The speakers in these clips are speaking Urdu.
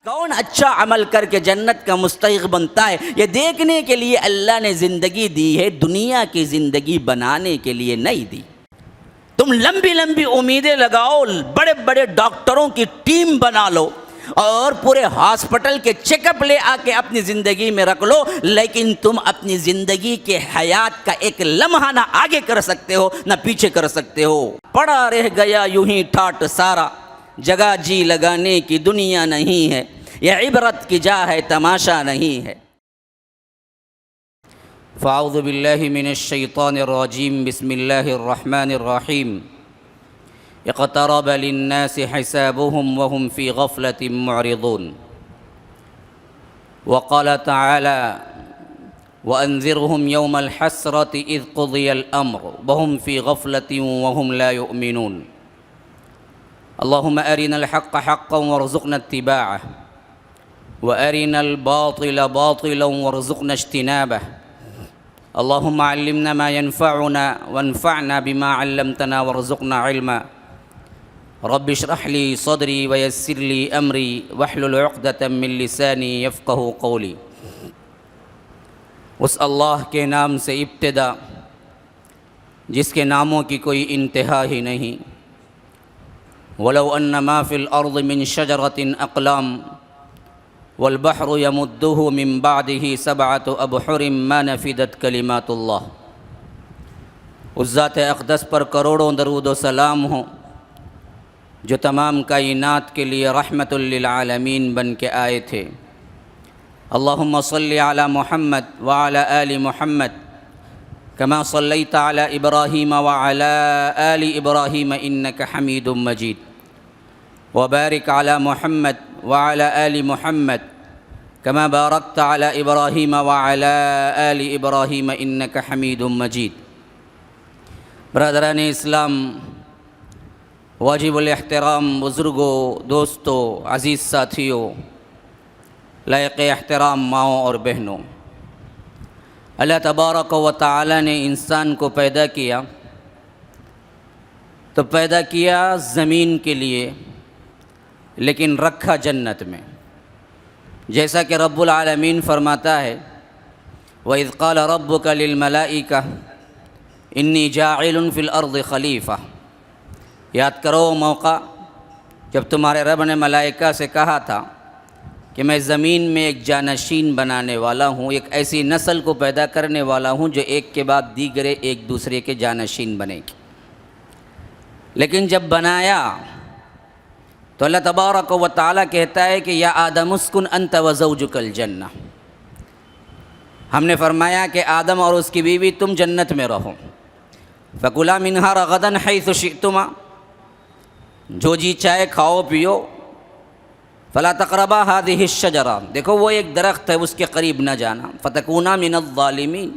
کون اچھا عمل کر کے جنت کا مستحق بنتا ہے، یہ دیکھنے کے لیے اللہ نے زندگی دی ہے، دنیا کی زندگی بنانے کے لیے نہیں دی۔ تم لمبی لمبی امیدیں لگاؤ، بڑے بڑے ڈاکٹروں کی ٹیم بنا لو اور پورے ہاسپٹل کے چیک اپ لے آ کے اپنی زندگی میں رکھ لو، لیکن تم اپنی زندگی کے حیات کا ایک لمحہ نہ آگے کر سکتے ہو نہ پیچھے کر سکتے ہو۔ پڑا رہ گیا یوں ہی ٹھاٹ سارا، جگہ جی لگانے کی دنیا نہیں ہے، یہ عبرت کی جا ہے تماشا نہیں ہے۔ فاعوذ باللہ من الشیطان الرجیم، بسم اللہ الرحمن الرحیم۔ اقترب للناس حسابهم وهم في غفلة معرضون، وقال تعالى وأنذرهم يوم الحسرة إذ قضي الأمر وهم في غفلة وهم لا يؤمنون۔ اللهم أرنا الحق حقا وارزقنا اتباعه وأرنا الباطل باطلا وارزقنا اجتنابه۔ اللهم علمنا ما ينفعنا وانفعنا بما علمتنا وارزقنا علما۔ رب اشرح لي صدري ويسر لي أمري واحلل عقدة من لساني يفقهوا قولي۔ اس اللہ کے نام سے ابتدا جس کے ناموں کی کوئی انتہا ہی نہیں۔ ولو ان ما في الارض من شجرة اقلام والبحر يمده من بعده سبعة ابحر ما نفدت کلمات اللہ۔ اس ذات اقدس پر کروڑوں درود و سلام ہوں جو تمام کائنات کے لیے رحمت للعالمین بن کے آئے تھے۔ اللہم صلی علی محمد وعلی آل محمد کما صلیت علی ابراہیم وعلی آل ابراہیم انک حمید مجید، وبارک علی محمد وعلی آل محمد کما بارکت علی ابراہیم وعلی آل ابراہیم انک حمید مجید۔ برادران اسلام، واجب الاحترام بزرگوں، دوستوں، عزیز ساتھیوں، لائق احترام ماؤں اور بہنوں، اللہ تبارک و تعالی نے انسان کو پیدا کیا تو پیدا کیا زمین کے لیے، لیکن رکھا جنت میں۔ جیسا کہ رب العالمین فرماتا ہے وَإِذْ قَالَ رَبُّكَ لِلْمَلَائِكَةِ إِنِّي جَاعِلٌ فِي الْأَرْضِ خَلِيفَةً۔ یاد کرو موقع جب تمہارے رب نے ملائکہ سے کہا تھا کہ میں زمین میں ایک جانشین بنانے والا ہوں، ایک ایسی نسل کو پیدا کرنے والا ہوں جو ایک کے بعد دیگرے ایک دوسرے کے جانشین بنے گی۔ لیکن جب بنایا تو اللہ تبارک و تعالیٰ کہتا ہے کہ یا آدم اسکن انت وزوجک الجنہ۔ ہم نے فرمایا کہ آدم اور اس کی بیوی تم جنت میں رہو، فکلا منہا رغدا حیث شئتما، جو جی چاہے کھاؤ پیو، فلا تقربا هذه الشجرہ، دیکھو وہ ایک درخت ہے اس کے قریب نہ جانا، فتکونا من الظالمین،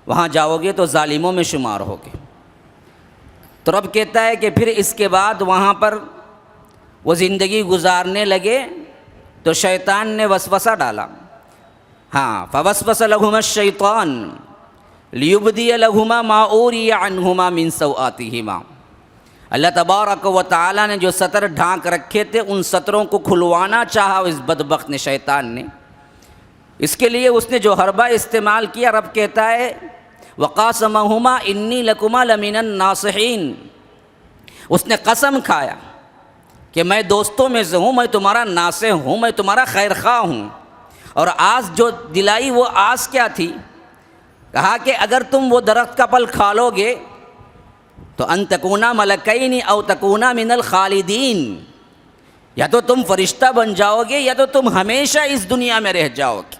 وہاں جاؤ گے تو ظالموں میں شمار ہوگے۔ تو رب کہتا ہے کہ پھر اس کے بعد وہاں پر وہ زندگی گزارنے لگے تو شیطان نے وسوسہ ڈالا، ہاں فوسوس لہما الشیطان لیبدی لہما ما اوری عنہما من سوآتہما۔ اللہ تبارک و تعالیٰ نے جو سطر ڈھانک رکھے تھے ان سطروں کو کھلوانا چاہا اس بدبخت نے، شیطان نے۔ اس کے لیے اس نے جو حربہ استعمال کیا، رب کہتا ہے وقاسمہما انی لکما لمن الناصحین، اس نے قسم کھایا کہ میں دوستوں میں سے ہوں، میں تمہارا ناصح ہوں، میں تمہارا خیر خواہ ہوں۔ اور آس جو دلائی وہ آس کیا تھی؟ کہا کہ اگر تم وہ درخت کا پھل کھا لو گے تو ان تکونا ملکین او تکونا من الخالدین، یا تو تم فرشتہ بن جاؤ گے یا تو تم ہمیشہ اس دنیا میں رہ جاؤ گے۔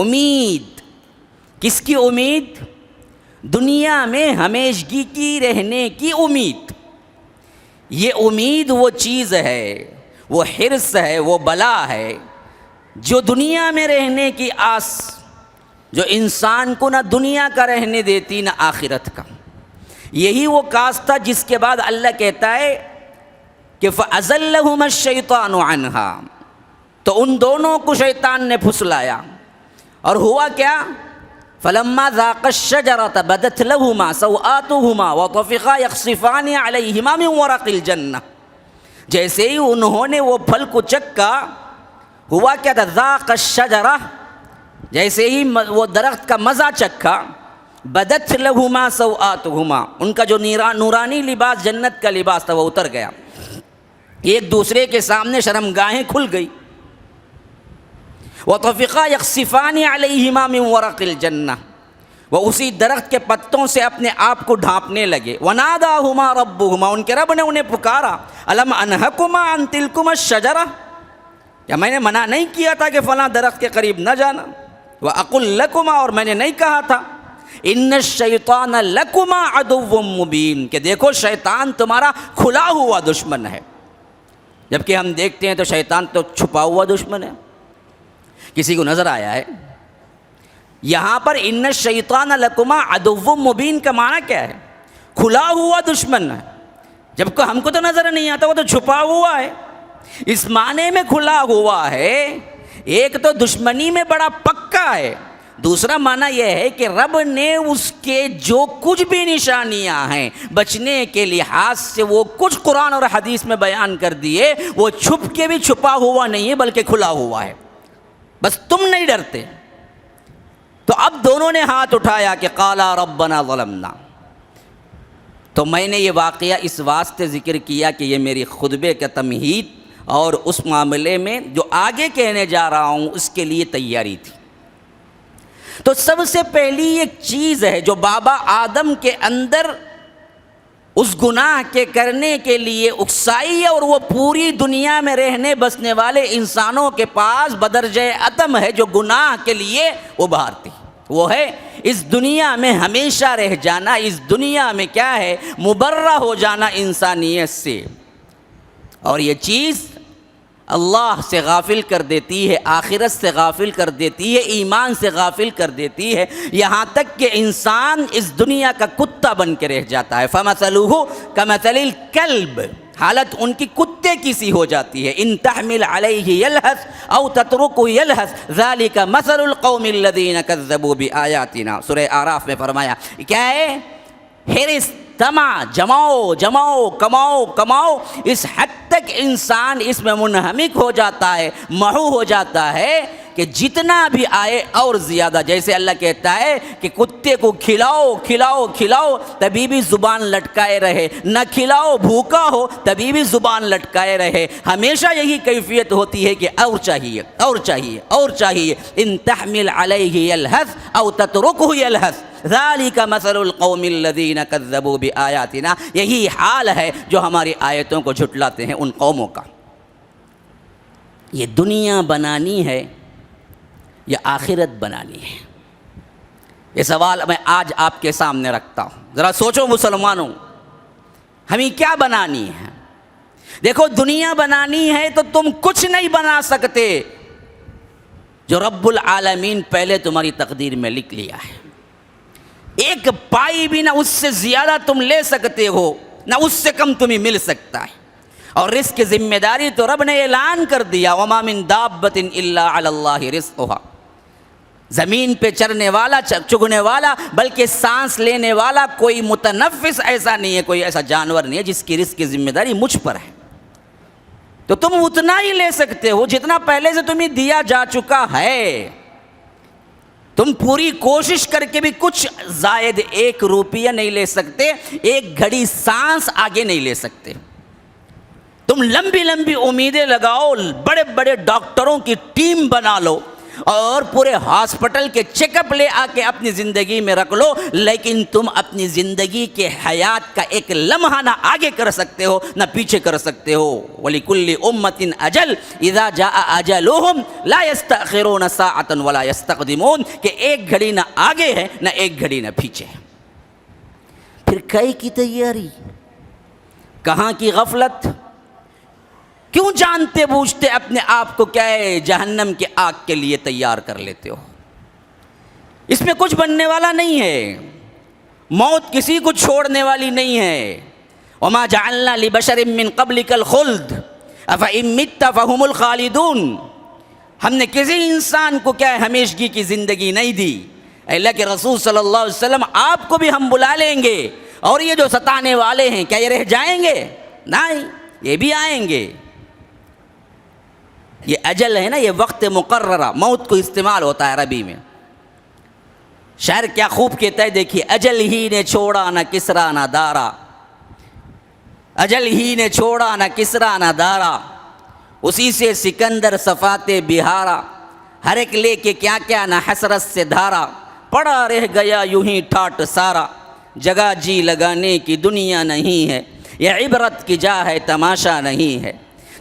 امید، کس کی امید؟ دنیا میں ہمیشگی کی رہنے کی امید۔ یہ امید وہ چیز ہے، وہ حرص ہے، وہ بلا ہے جو دنیا میں رہنے کی آس، جو انسان کو نہ دنیا کا رہنے دیتی نہ آخرت کا۔ یہی وہ کاس تھا جس کے بعد اللہ کہتا ہے کہ فَأَزَلَّهُمَا الشَّيْطَانُ عَنْهَا، تو ان دونوں کو شیطان نے پھسلایا، اور ہوا کیا؟ فَلَمَّا ذَاقَا الشَّجَرَةَ بَدَتْ لَهُمَا سَوْآتُهُمَا وَطَفِقَا يَخْصِفَانِ عَلَيْهِمَا مِنْ وَرَقِ الْجَنَّةِ، جیسے ہی انہوں نے وہ پھل کو چکھا ہوا کیا تھا؟ ذاق الشجرہ، جیسے ہی وہ درخت کا مزہ چکھا، بدت لہما سوآتہما، ان کا جو نورانی لباس، جنت کا لباس تھا، وہ اتر گیا، ایک دوسرے کے سامنے شرمگاہیں کھل گئی۔ وطفقا یخصفان علیہما من ورق الجنہ، وہ اسی درخت کے پتوں سے اپنے آپ کو ڈھانپنے لگے۔ وناداہما ربہما، ان کے رب نے انہیں پکارا، الم انہکما عن تلکما الشجرہ، کیا میں نے منع نہیں کیا تھا کہ فلاں درخت کے قریب نہ جانا؟ وَأَقُلْ لَكُمَا، اور میں نے نہیں کہا تھا، إِنَّ الشَّيْطَانَ لَكُمَا عَدُوٌّ مُبِينٌ، کہ دیکھو شیطان تمہارا کھلا ہوا دشمن ہے۔ جبکہ ہم دیکھتے ہیں تو شیطان تو چھپا ہوا دشمن ہے، کسی کو نظر آیا ہے؟ یہاں پر ان الشیطان لکما عدو مبین کا معنی کیا ہے؟ کھلا ہوا دشمن ہے، جبکہ ہم کو تو نظر نہیں آتا، وہ تو چھپا ہوا ہے۔ اس معنی میں کھلا ہوا ہے، ایک تو دشمنی میں بڑا پکا ہے، دوسرا معنی یہ ہے کہ رب نے اس کے جو کچھ بھی نشانیاں ہیں بچنے کے لحاظ سے وہ کچھ قرآن اور حدیث میں بیان کر دیے، وہ چھپ کے بھی چھپا ہوا نہیں ہے بلکہ کھلا ہوا ہے، بس تم نہیں ڈرتے۔ تو اب دونوں نے ہاتھ اٹھایا کہ قالا ربنا ظلمنا۔ تو میں نے یہ واقعہ اس واسطے ذکر کیا کہ یہ میری خطبے کا تمہید اور اس معاملے میں جو آگے کہنے جا رہا ہوں اس کے لیے تیاری تھی۔ تو سب سے پہلی ایک چیز ہے جو بابا آدم کے اندر اس گناہ کے کرنے کے لیے اکسائی ہے، اور وہ پوری دنیا میں رہنے بسنے والے انسانوں کے پاس بدرجہ عدم ہے جو گناہ کے لیے ابھارتی، وہ ہے اس دنیا میں ہمیشہ رہ جانا، اس دنیا میں کیا ہے؟ مبرہ ہو جانا انسانیت سے۔ اور یہ چیز اللہ سے غافل کر دیتی ہے، آخرت سے غافل کر دیتی ہے، ایمان سے غافل کر دیتی ہے، یہاں تک کہ انسان اس دنیا کا کتا بن کے رہ جاتا ہے۔ فَمَثَلُهُ كَمَثَلِ الْكَلْبِ، حالت ان کی کتے کی سی ہو جاتی ہے۔ إِن تَحْمِلْ عَلَيْهِ يَلْهَثْ أَوْ تَتْرُكْهُ يَلْهَثْ ذَلِكَ مَثَلُ الْقَوْمِ الَّذِينَ كَذَّبُوا بِآيَاتِنَا، سورہ اعراف میں فرمایا کیا ہے؟ حرص، طمع، جماؤ جماؤ، کماؤ کماؤ، اس حد تک انسان اس میں منہمک ہو جاتا ہے، محو ہو جاتا ہے کہ جتنا بھی آئے اور زیادہ، جیسے اللہ کہتا ہے کہ کتے کو کھلاؤ کھلاؤ کھلاؤ تبھی بھی زبان لٹکائے رہے، نہ کھلاؤ بھوکا ہو تبھی بھی زبان لٹکائے رہے، ہمیشہ یہی کیفیت ہوتی ہے کہ اور چاہیے اور چاہیے اور چاہیے۔ ان تحمل علیہ یلہث او تترکہ یلہث ذالک مثل القوم الذین کذبوا بآیاتنا، یہی حال ہے جو ہماری آیتوں کو جھٹلاتے ہیں ان قوموں کا۔ یہ دنیا بنانی ہے یا آخرت بنانی ہے؟ یہ سوال میں آج آپ کے سامنے رکھتا ہوں، ذرا سوچو مسلمانوں، ہمیں کیا بنانی ہے؟ دیکھو دنیا بنانی ہے تو تم کچھ نہیں بنا سکتے جو رب العالمین پہلے تمہاری تقدیر میں لکھ لیا ہے، ایک پائی بھی نہ اس سے زیادہ تم لے سکتے ہو، نہ اس سے کم تمہیں مل سکتا ہے۔ اور رزق کی ذمہ داری تو رب نے اعلان کر دیا، وَمَا مِن دَابَّةٍ إِلَّا عَلَى اللَّهِ رِزْقُهَا، زمین پہ چرنے والا، چگنے والا، بلکہ سانس لینے والا کوئی متنفس ایسا نہیں ہے، کوئی ایسا جانور نہیں ہے جس کی رزق کی ذمہ داری مجھ پر ہے۔ تو تم اتنا ہی لے سکتے ہو جتنا پہلے سے تمہیں دیا جا چکا ہے، تم پوری کوشش کر کے بھی کچھ زائد 1 روپیہ نہیں لے سکتے، 1 گھڑی سانس آگے نہیں لے سکتے۔ تم لمبی لمبی امیدیں لگاؤ، بڑے بڑے ڈاکٹروں کی ٹیم بنا لو اور پورے ہاسپٹل کے چیک اپ لے آ کے اپنی زندگی میں رکھ لو، لیکن تم اپنی زندگی کے حیات کا ایک لمحہ نہ آگے کر سکتے ہو نہ پیچھے کر سکتے ہو۔ وَلِكُلِّ أُمَّةٍ أَجَلٌ إِذَا جَاءَ أَجَلُهُمْ لَا يَسْتَأْخِرُونَ سَاعَةً وَلَا يَسْتَقْدِمُونَ، کہ ایک گھڑی نہ آگے ہے نہ ایک گھڑی نہ پیچھے ہے۔ پھر کئی کی تیاری، کہاں کی غفلت؟ کیوں جانتے بوجھتے اپنے آپ کو کیا ہے جہنم کے آگ کے لیے تیار کر لیتے ہو؟ اس میں کچھ بننے والا نہیں ہے، موت کسی کو چھوڑنے والی نہیں ہے۔ وَمَا جَعَلْنَا لِبَشَرٍ مِّن قَبْلِكَ الْخُلْدَ أَفَإِن مِّتَّ فَهُمُ الْخَالِدُونَ، ہم نے کسی انسان کو کیا ہے ہمیشگی کی زندگی نہیں دی۔ اللہ کے رسول صلی اللہ علیہ وسلم آپ کو بھی ہم بلا لیں گے، اور یہ جو ستانے والے ہیں کیا یہ رہ جائیں گے؟ نہیں، یہ بھی آئیں گے۔ یہ اجل ہے نا، یہ وقت مقررہ، موت کو استعمال ہوتا ہے عربی میں۔ شاعر کیا خوب کہتا ہے، دیکھیے، اجل ہی نے چھوڑا نہ کسرا نہ دارا، اجل ہی نے چھوڑا نہ کسرا نہ دارا، اسی سے سکندر صفات بہارا، ہر ایک لے کے کیا کیا نہ حسرت سے دھارا، پڑا رہ گیا یوں ہی ٹھاٹ سارا، جگہ جی لگانے کی دنیا نہیں ہے، یہ عبرت کی جا ہے تماشا نہیں ہے۔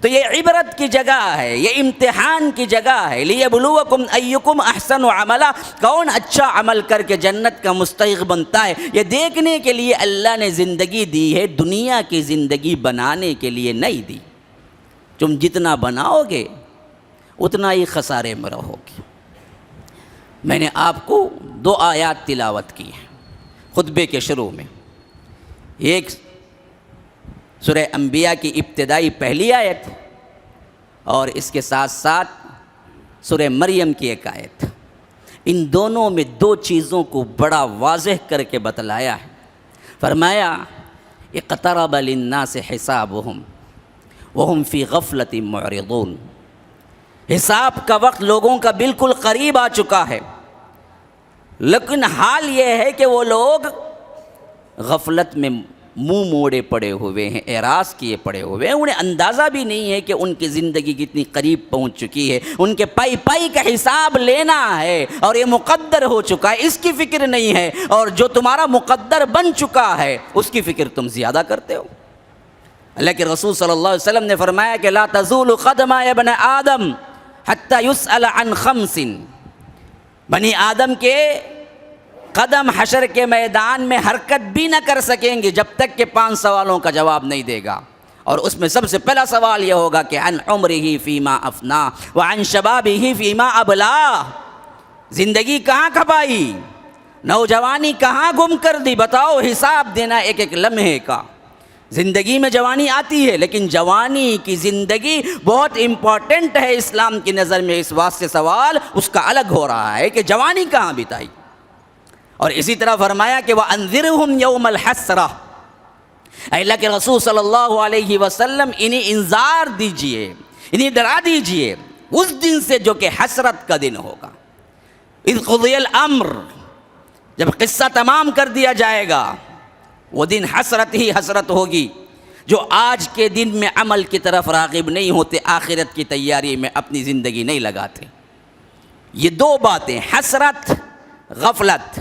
تو یہ عبرت کی جگہ ہے، یہ امتحان کی جگہ ہے، لیبلوکم ایکم احسن عملا، کون اچھا عمل کر کے جنت کا مستحق بنتا ہے، یہ دیکھنے کے لیے اللہ نے زندگی دی ہے، دنیا کی زندگی بنانے کے لیے نہیں دی۔ تم جتنا بناؤ گے اتنا ہی خسارے میں رہو گے۔ میں نے آپ کو 2 آیات تلاوت کی ہیں خطبے کے شروع میں، ایک سورہ انبیاء کی ابتدائی پہلی آیت، اور اس کے ساتھ ساتھ سورہ مریم کی ایک آیت۔ ان دونوں میں 2 چیزوں کو بڑا واضح کر کے بتلایا ہے۔ فرمایا اقترب للناس حسابهم وهم فی غفلۃ معرضون، حساب کا وقت لوگوں کا بالکل قریب آ چکا ہے، لیکن حال یہ ہے کہ وہ لوگ غفلت میں منہ موڑے پڑے ہوئے ہیں، اعراض کیے پڑے ہوئے ہیں، انہیں اندازہ بھی نہیں ہے کہ ان کی زندگی کتنی قریب پہنچ چکی ہے، ان کے پائی پائی کا حساب لینا ہے اور یہ مقدر ہو چکا ہے، اس کی فکر نہیں ہے، اور جو تمہارا مقدر بن چکا ہے اس کی فکر تم زیادہ کرتے ہو۔ اللہ کے رسول صلی اللہ علیہ وسلم نے فرمایا کہ لا تزول قدم ابن آدم حتی یسأل عن 5، بنی آدم کے قدم حشر کے میدان میں حرکت بھی نہ کر سکیں گے جب تک کہ 5 سوالوں کا جواب نہیں دے گا، اور اس میں سب سے پہلا سوال یہ ہوگا کہ عن عمرہ فیما افنا وعن شبابہ فیما ابلا، زندگی کہاں کھپائی، نوجوانی کہاں گم کر دی، بتاؤ، حساب دینا ایک ایک لمحے کا۔ زندگی میں جوانی آتی ہے، لیکن جوانی کی زندگی بہت امپورٹنٹ ہے اسلام کی نظر میں، اس واسطے سوال اس کا الگ ہو رہا ہے کہ جوانی کہاں بتائی۔ اور اسی طرح فرمایا کہ وَأَنذِرْهُمْ يَوْمَ الْحَسْرَةِ، اے اللہ کے رسول صلی اللہ علیہ وسلم انہیں انذار دیجئے، انہیں ڈرا دیجئے اس دن سے جو کہ حسرت کا دن ہوگا۔ اذ قضی الامر، جب قصہ تمام کر دیا جائے گا وہ دن حسرت ہی حسرت ہوگی۔ جو آج کے دن میں عمل کی طرف راغب نہیں ہوتے، آخرت کی تیاری میں اپنی زندگی نہیں لگاتے۔ یہ 2 باتیں، حسرت، غفلت۔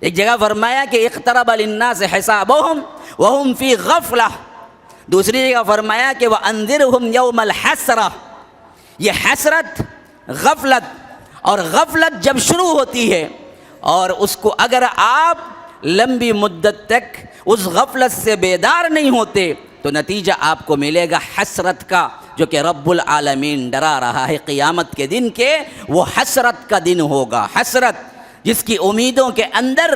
ایک جگہ فرمایا کہ اقترب للناس حسابهم وهم فی غفلہ، دوسری جگہ فرمایا کہ وانذرهم یوم الحسرہ۔ یہ حسرت، غفلت، اور غفلت جب شروع ہوتی ہے اور اس کو اگر آپ لمبی مدت تک اس غفلت سے بیدار نہیں ہوتے تو نتیجہ آپ کو ملے گا حسرت کا، جو کہ رب العالمین ڈرا رہا ہے قیامت کے دن کے، وہ حسرت کا دن ہوگا۔ حسرت جس کی امیدوں کے اندر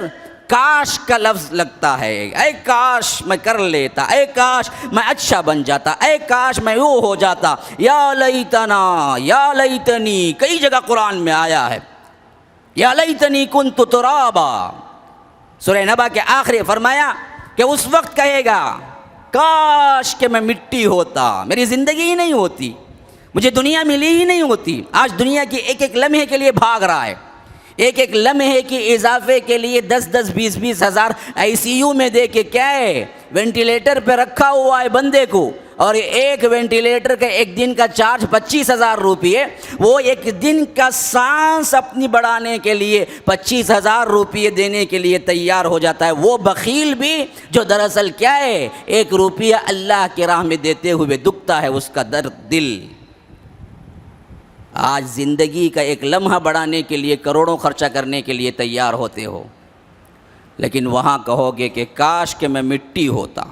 کاش کا لفظ لگتا ہے، اے کاش میں کر لیتا، اے کاش میں اچھا بن جاتا، اے کاش میں وہ ہو جاتا، یا لیتنا یا لیتنی، کئی جگہ قرآن میں آیا ہے، یا لیتنی کنت ترابا۔ سورہ نبا کے آخری فرمایا کہ اس وقت کہے گا کاش کہ میں مٹی ہوتا، میری زندگی ہی نہیں ہوتی، مجھے دنیا ملی ہی نہیں ہوتی۔ آج دنیا کی ایک ایک لمحے کے لیے بھاگ رہا ہے، ایک ایک لمحے کی اضافے کے لیے 10-10 20-20 ہزار آئی سی یو میں دے کے کیا ہے، وینٹیلیٹر پہ رکھا ہوا ہے بندے کو، اور ایک وینٹیلیٹر کا ایک دن کا چارج 25,000 روپیے، وہ ایک دن کا سانس اپنی بڑھانے کے لیے 25,000 روپیے دینے کے لیے تیار ہو جاتا ہے۔ وہ بخیل بھی جو دراصل کیا ہے، 1 روپیہ اللہ کی راہ میں دیتے ہوئے دکھتا ہے اس کا درد دل۔ آج زندگی کا ایک لمحہ بڑھانے کے لیے کروڑوں خرچہ کرنے کے لیے تیار ہوتے ہو، لیکن وہاں کہو گے کہ کاش کہ میں مٹی ہوتا،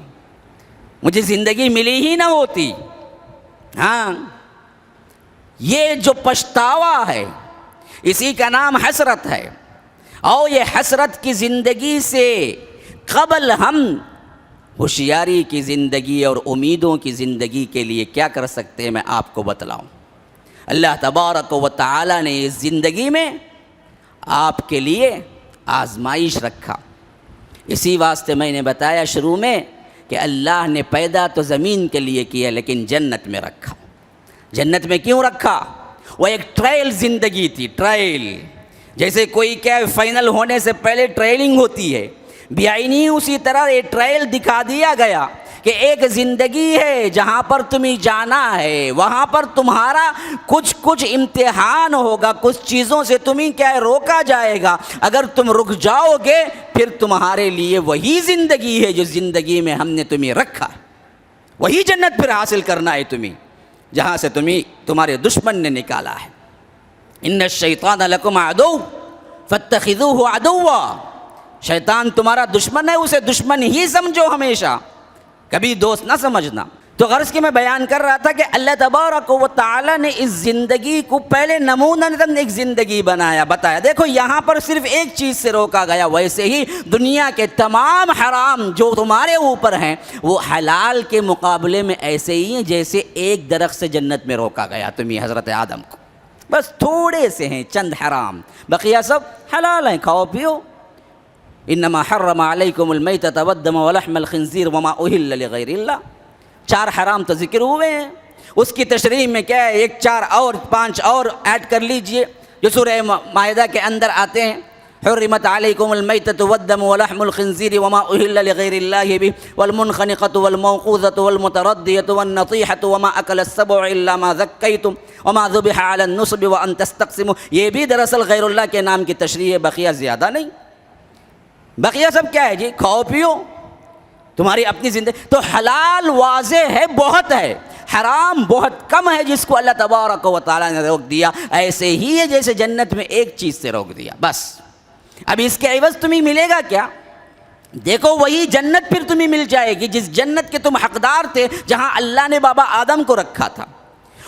مجھے زندگی ملی ہی نہ ہوتی۔ ہاں، یہ جو پچھتاوا ہے اسی کا نام حسرت ہے، اور یہ حسرت کی زندگی سے قبل ہم ہوشیاری کی زندگی اور امیدوں کی زندگی کے لیے کیا کر سکتے ہیں، میں آپ کو بتلاؤں۔ اللہ تبارک و تعالی نے اس زندگی میں آپ کے لیے آزمائش رکھا۔ اسی واسطے میں نے بتایا شروع میں کہ اللہ نے پیدا تو زمین کے لیے کیا لیکن جنت میں رکھا۔ جنت میں کیوں رکھا؟ وہ ایک ٹرائل زندگی تھی، ٹرائل، جیسے کوئی کیا فائنل ہونے سے پہلے ٹرائلنگ ہوتی ہے، بیائی اسی طرح یہ ٹرائل دکھا دیا گیا کہ ایک زندگی ہے جہاں پر تمہیں جانا ہے، وہاں پر تمہارا کچھ امتحان ہوگا، کچھ چیزوں سے تمہیں کیا ہے روکا جائے گا، اگر تم رک جاؤ گے پھر تمہارے لیے وہی زندگی ہے جو زندگی میں ہم نے تمہیں رکھا ہے، وہی جنت پھر حاصل کرنا ہے تمہیں جہاں سے تمہارے دشمن نے نکالا ہے۔ ان الشیطان لکم عدو فاتخذوہ عدوا، شیطان تمہارا دشمن ہے، اسے دشمن ہی سمجھو، ہمیشہ کبھی دوست نہ سمجھنا۔ تو غرض کہ میں بیان کر رہا تھا کہ اللہ تبارک و تعالی نے اس زندگی کو پہلے نمونہ ایک زندگی بتایا۔ دیکھو یہاں پر صرف ایک چیز سے روکا گیا، ویسے ہی دنیا کے تمام حرام جو تمہارے اوپر ہیں وہ حلال کے مقابلے میں ایسے ہی ہیں جیسے ایک درخت سے جنت میں روکا گیا تمہیں حضرت آدم کو، بس تھوڑے سے ہیں چند حرام، بقیہ سب حلال ہیں، کھاؤ پیو۔ انما حرم علیکم المیتۃ والدم ولحم الخنزیر وما اہل لغیر اللہ، 4 حرام تو ذکر ہوئے ہیں، اس کی تشریح میں کیا ہے 5 اور ایڈ کر لیجئے جو سورہ مائدہ کے اندر آتے ہیں۔ حرمت علیکم المیتۃ والدم ولحم الخنزیر وما اہل لغیر اللہ بہ والمنخنقۃ والموقوذۃ والمتردیۃ والنطیحۃ وما اکل السبع الا ما ذکیتم وما ذبح علی النصب وان تستقسموا، یہ بھی دراصل غیر اللہ کے نام کی تشریح ہے، بقیہ زیادہ نہیں، بقیہ سب کیا ہے جی کھاؤ پیو، تمہاری اپنی زندگی۔ تو حلال واضح ہے، بہت ہے، حرام بہت کم ہے جس کو اللہ تبارک و تعالیٰ نے روک دیا، ایسے ہی ہے جیسے جنت میں ایک چیز سے روک دیا بس۔ اب اس کے عوض تمہیں ملے گا کیا؟ دیکھو وہی جنت پھر تمہیں مل جائے گی جس جنت کے تم حقدار تھے، جہاں اللہ نے بابا آدم کو رکھا تھا،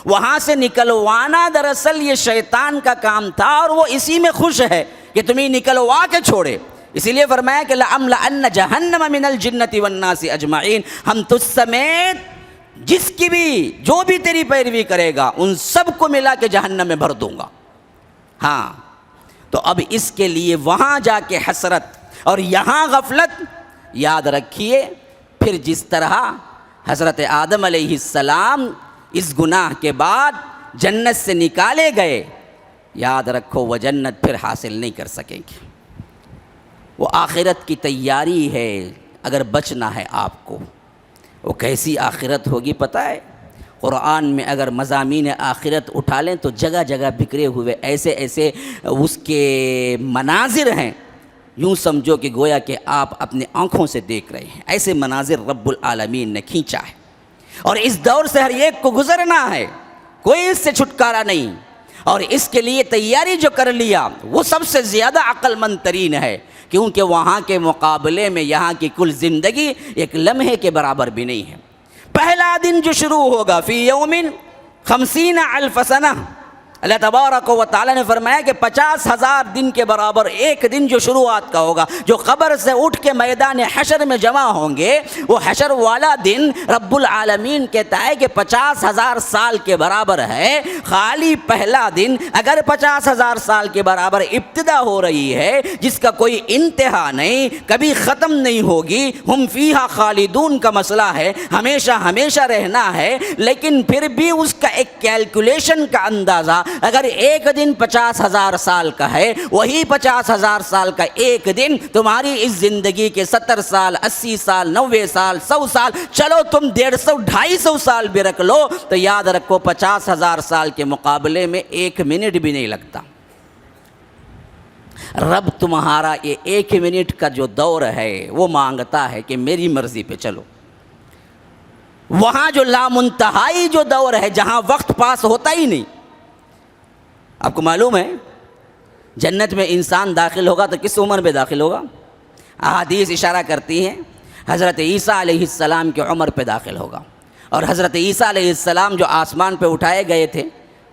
وہاں سے نکلوانا دراصل یہ شیطان کا کام تھا، اور وہ اسی میں خوش ہے کہ تمہیں نکلوا کے چھوڑے۔ اسی لیے فرمایا کہ لَأَمْلَأَنَّ جَهَنَّمَ مِنَ الْجِنَّةِ وَالنَّاسِ أَجْمَعِينَ، ہم تجھ سمیت جس کی بھی جو بھی تیری پیروی کرے گا ان سب کو ملا کے جہنم میں بھر دوں گا۔ ہاں تو اب اس کے لیے وہاں جا کے حسرت اور یہاں غفلت، یاد رکھیے پھر جس طرح حضرت آدم علیہ السلام اس گناہ کے بعد جنت سے نکالے گئے، یاد رکھو وہ جنت پھر حاصل نہیں کر سکیں گے، وہ آخرت کی تیاری ہے اگر بچنا ہے آپ کو۔ وہ کیسی آخرت ہوگی پتہ ہے؟ قرآن میں اگر مضامین آخرت اٹھا لیں تو جگہ جگہ بکھرے ہوئے ایسے اس کے مناظر ہیں، یوں سمجھو کہ گویا کہ آپ اپنے آنکھوں سے دیکھ رہے ہیں، ایسے مناظر رب العالمین نے کھینچا ہے، اور اس دور سے ہر ایک کو گزرنا ہے، کوئی اس سے چھٹکارا نہیں، اور اس کے لیے تیاری جو کر لیا وہ سب سے زیادہ عقل مند ترین ہے، کیونکہ وہاں کے مقابلے میں یہاں کی کل زندگی ایک لمحے کے برابر بھی نہیں ہے۔ پہلا دن جو شروع ہوگا فی یوم 50,000 سنہ، اللہ تبارک و تعالیٰ نے فرمایا کہ 50,000 دن کے برابر ایک دن جو شروعات کا ہوگا، جو قبر سے اٹھ کے میدان حشر میں جمع ہوں گے، وہ حشر والا دن رب العالمین کہتا ہے کہ 50,000 سال کے برابر ہے۔ خالی پہلا دن اگر 50,000 سال کے برابر ابتدا ہو رہی ہے جس کا کوئی انتہا نہیں، کبھی ختم نہیں ہوگی، ہم فیہا خالدون کا مسئلہ ہے، ہمیشہ ہمیشہ رہنا ہے، لیکن پھر بھی اس کا ایک کیلکولیشن کا اندازہ اگر ایک دن 50,000 سال کا ہے، وہی 50,000 سال کا ایک دن تمہاری اس زندگی کے 70 سال 80 سال 90 سال 100 سال، چلو تم 150 250 سال بھی رکھ لو، تو یاد رکھو 50,000 سال کے مقابلے میں ایک منٹ بھی نہیں لگتا۔ رب تمہارا یہ ایک منٹ کا جو دور ہے وہ مانگتا ہے کہ میری مرضی پہ چلو۔ وہاں جو لامنتہائی جو دور ہے جہاں وقت پاس ہوتا ہی نہیں، آپ کو معلوم ہے جنت میں انسان داخل ہوگا تو کس عمر میں داخل ہوگا؟ احادیث اشارہ کرتی ہیں حضرت عیسیٰ علیہ السلام کی عمر پہ داخل ہوگا، اور حضرت عیسیٰ علیہ السلام جو آسمان پہ اٹھائے گئے تھے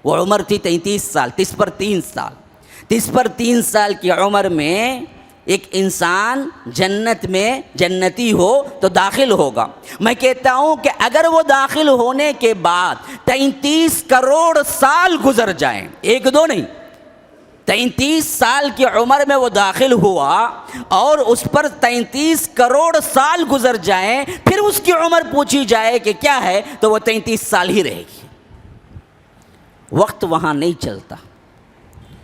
وہ عمر تھی 33 سال، 30 پر 3 سال، 30 پر 3 سال کی عمر میں ایک انسان جنت میں جنتی ہو تو داخل ہوگا۔ میں کہتا ہوں کہ اگر وہ داخل ہونے کے بعد 33 کروڑ سال گزر جائیں، 1 2 نہیں، 33 سال کی عمر میں وہ داخل ہوا اور اس پر 33 کروڑ سال گزر جائیں، پھر اس کی عمر پوچھی جائے کہ کیا ہے، تو وہ 33 سال ہی رہے گی۔ وقت وہاں نہیں چلتا۔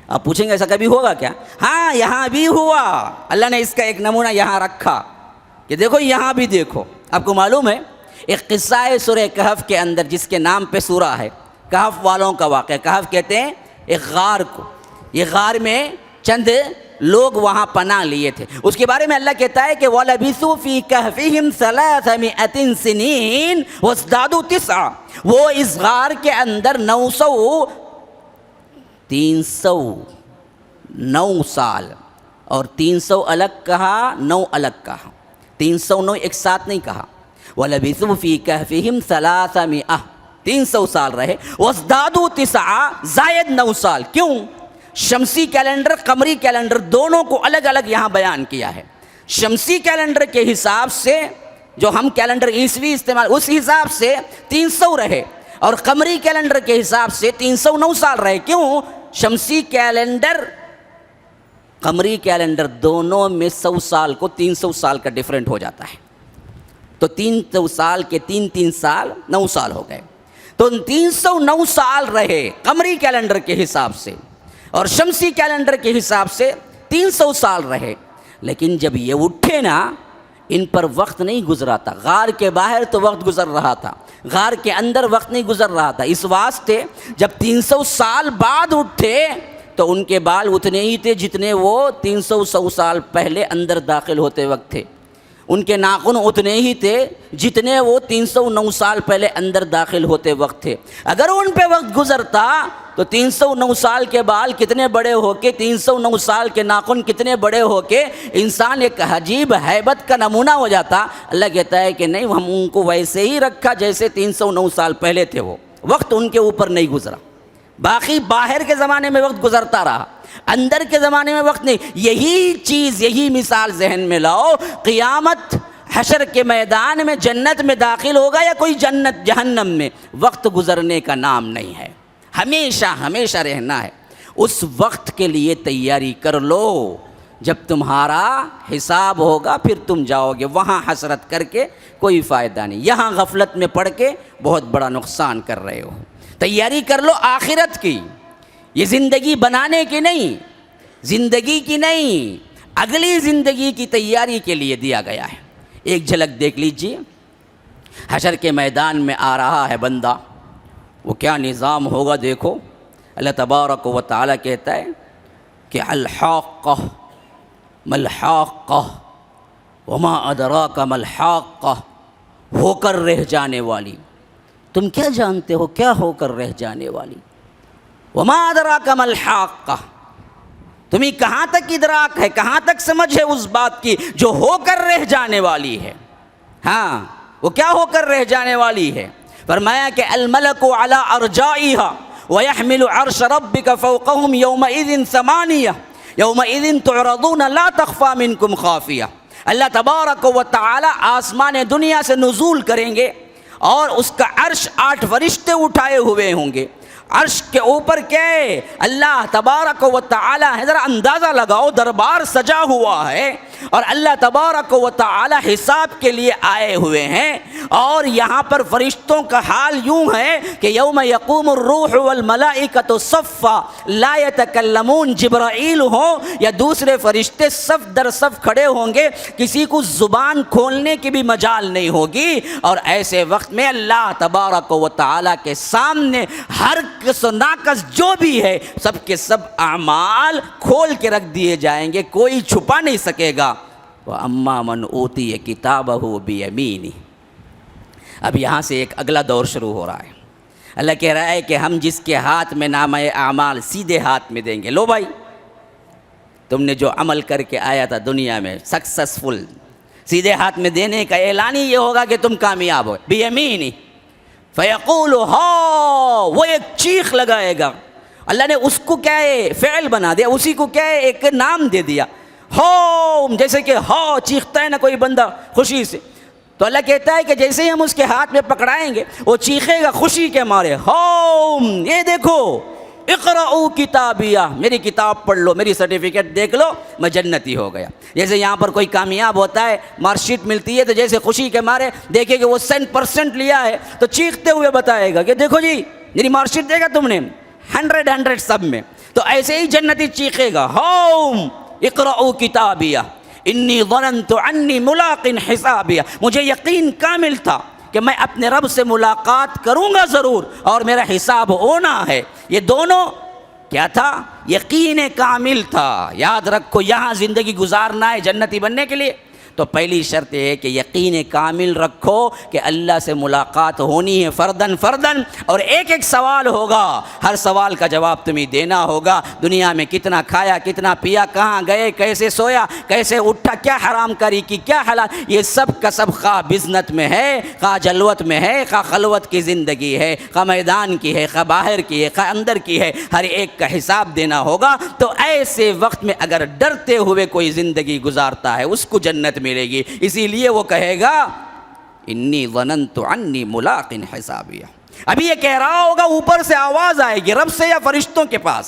آپ پوچھیں گے ایسا کبھی ہوگا کیا؟ ہاں یہاں بھی ہوا، اللہ نے اس کا ایک نمونہ یہاں رکھا کہ دیکھو یہاں بھی دیکھو۔ آپ کو معلوم ہے ایک قصہ ہے سورہ کہف کے اندر جس کے نام پہ سورہ ہے، کہف والوں کا واقعہ۔ کہف کہتے ہیں ایک غار کو، یہ غار میں چند لوگ وہاں پناہ لیے تھے۔ اس کے بارے میں اللہ کہتا ہے کہ وَلَبِثُوا فِي كَهْفِهِمْ 300 سِنِينَ وَازْدَادُوا 9، وہ اس غار کے اندر 309 سال، اور 300 الگ کہا 9 الگ کہا، 309 ایک ساتھ نہیں کہا۔ وَلَبِثُوا فِي كَهْفِهِمْ 300 سال رہے، وَازْدَادُوا 9 زائد 9 سال۔ کیوں؟ شمسی کیلنڈر قمری کیلنڈر دونوں کو الگ الگ یہاں بیان کیا ہے۔ شمسی کیلنڈر کے حساب سے جو ہم کیلنڈر عیسوی استعمال اس حساب سے 300 رہے، اور قمری کیلنڈر کے حساب سے 309 سال رہے۔ کیوں؟ شمسی کیلنڈر قمری کیلنڈر دونوں میں 100 سال کو 300 سال کا ڈیفرنٹ ہو جاتا ہے، تو 300 سال کے 3 سال 9 سال ہو گئے، تو 309 سال رہے قمری کیلنڈر کے حساب سے، اور شمسی کیلنڈر کے حساب سے 300 سال رہے۔ لیکن جب یہ اٹھے نا، ان پر وقت نہیں گزرا تھا۔ غار کے باہر تو وقت گزر رہا تھا، غار کے اندر وقت نہیں گزر رہا تھا۔ اس واسطے جب 300 سال بعد اٹھے تو ان کے بال اتنے ہی تھے جتنے وہ 300 سال پہلے اندر داخل ہوتے وقت تھے، ان کے ناخن اتنے ہی تھے جتنے وہ 309 سال پہلے اندر داخل ہوتے وقت تھے۔ اگر ان پہ وقت گزرتا تو 309 سال کے بال کتنے بڑے ہو کے، 309 سال کے ناخن کتنے بڑے ہو کے انسان ایک عجیب ہیبت کا نمونہ ہو جاتا۔ اللہ کہتا ہے کہ نہیں، ہم ان کو ویسے ہی رکھا جیسے 309 سال پہلے تھے، وہ وقت ان کے اوپر نہیں گزرا۔ باقی باہر کے زمانے میں وقت گزرتا رہا، اندر کے زمانے میں وقت نہیں۔ یہی چیز، یہی مثال ذہن میں لاؤ، قیامت حشر کے میدان میں جنت میں داخل ہوگا یا کوئی جنت جہنم میں، وقت گزرنے کا نام نہیں ہے، ہمیشہ ہمیشہ رہنا ہے۔ اس وقت کے لیے تیاری کر لو، جب تمہارا حساب ہوگا پھر تم جاؤ گے، وہاں حسرت کر کے کوئی فائدہ نہیں، یہاں غفلت میں پڑ کے بہت بڑا نقصان کر رہے ہو۔ تیاری کر لو آخرت کی، یہ زندگی بنانے کی نہیں، زندگی کی نہیں، اگلی زندگی کی تیاری کے لیے دیا گیا ہے۔ ایک جھلک دیکھ لیجئے، حشر کے میدان میں آ رہا ہے بندہ، وہ کیا نظام ہوگا دیکھو۔ اللہ تبارک و تعالیٰ کہتا ہے کہ الحاقہ ملحاقہ وما ادراک ملحاقہ، ہو کر رہ جانے والی، تم کیا جانتے ہو کیا ہو کر رہ جانے والی؟ وما ادراک ملحاقہ، تمہیں کہاں تک ادراک ہے، کہاں تک سمجھ ہے اس بات کی جو ہو کر رہ جانے والی ہے؟ ہاں وہ کیا ہو کر رہ جانے والی ہے؟ فرمایا کہ الملک علی ارجائها ويحمل عرش ربك فوقهم يومئذ 8 يومئذ تعرضون لا تخفى منكم خافیہ۔ اللہ تبارک و تعالی آسمان دنیا سے نزول کریں گے اور اس کا عرش 8 فرشتے اٹھائے ہوئے ہوں گے۔ عرش کے اوپر کیا ہے؟ اللہ تبارک و تعالی ہے، ذرا اندازہ لگاؤ، دربار سجا ہوا ہے اور اللہ تبارک و تعالی حساب کے لیے آئے ہوئے ہیں، اور یہاں پر فرشتوں کا حال یوں ہے کہ یوم یقوم الروح والملائکۃ صفا لا یتکلمون، جبرائیل ہوں یا دوسرے فرشتے صف در صف کھڑے ہوں گے، کسی کو زبان کھولنے کی بھی مجال نہیں ہوگی، اور ایسے وقت میں اللہ تبارک و تعالی کے سامنے ہر کس و ناقص جو بھی ہے سب کے سب اعمال کھول کے رکھ دیے جائیں گے، کوئی چھپا نہیں سکے گا۔ وَأَمَّا مَنْ أُوتِيَ كِتَابَهُ بِيَمِينِهِ، اب یہاں سے ایک اگلا دور شروع ہو رہا ہے۔ اللہ کہہ رہا ہے کہ ہم جس کے ہاتھ میں نامہ اعمال سیدھے ہاتھ میں دیں گے، لو بھائی تم نے جو عمل کر کے آیا تھا دنیا میں سکسسفل، سیدھے ہاتھ میں دینے کا اعلان ہی یہ ہوگا کہ تم کامیاب ہو۔ بِيَمِينِهِ فَيَقُولُ ہَا، وہ ایک چیخ لگائے گا۔ اللہ نے اس کو کیا ہے فعل بنا دیا، اسی کو کیا ہے ایک نام دے دیا، ہوم، جیسے کہ ہا چیختا ہے نا کوئی بندہ خوشی سے، تو اللہ کہتا ہے کہ جیسے ہی ہم اس کے ہاتھ میں پکڑائیں گے وہ چیخے گا خوشی کے مارے، ہوم، یہ دیکھو اقرؤوا کتابیہ، میری کتاب پڑھ لو، میری سرٹیفکیٹ دیکھ لو، میں جنتی ہو گیا۔ جیسے یہاں پر کوئی کامیاب ہوتا ہے، مارک شیٹ ملتی ہے، تو جیسے خوشی کے مارے دیکھے کہ وہ 100% لیا ہے تو چیختے ہوئے بتائے گا کہ دیکھو جی میری مارک شیٹ دیکھا تم نے، 100 سب میں. تو ایسے ہی جنتی چیخے گا ہوم اقرؤوا کتابیہ انی ظننت انی ملاق حسابیہ. مجھے یقین کامل تھا کہ میں اپنے رب سے ملاقات کروں گا ضرور اور میرا حساب ہونا ہے. یہ دونوں کیا تھا؟ یقین کامل تھا. یاد رکھو یہاں زندگی گزارنا ہے جنتی بننے کے لیے تو پہلی شرط یہ ہے کہ یقین کامل رکھو کہ اللہ سے ملاقات ہونی ہے فردن فردن، اور ایک ایک سوال ہوگا، ہر سوال کا جواب تمہیں دینا ہوگا. دنیا میں کتنا کھایا، کتنا پیا، کہاں گئے، کیسے سویا، کیسے اٹھا، کیا حرام کاری کی، کیا حلال، یہ سب کا سب خواہ بزنت میں ہے، خواہ جلوت میں ہے، خواہ خلوت کی زندگی ہے، خواہ میدان کی ہے، خواہ باہر کی ہے، خواہ اندر کی ہے، ہر ایک کا حساب دینا ہوگا. تو ایسے وقت میں اگر ڈرتے ہوئے کوئی زندگی گزارتا ہے اس کو جنت ملے گی. اسی لیے وہ کہے گا انی ظننت انی ملاق حسابیہ. ابھی یہ کہہ رہا ہوگا، اوپر سے آواز آئے گی رب سے یا فرشتوں کے پاس،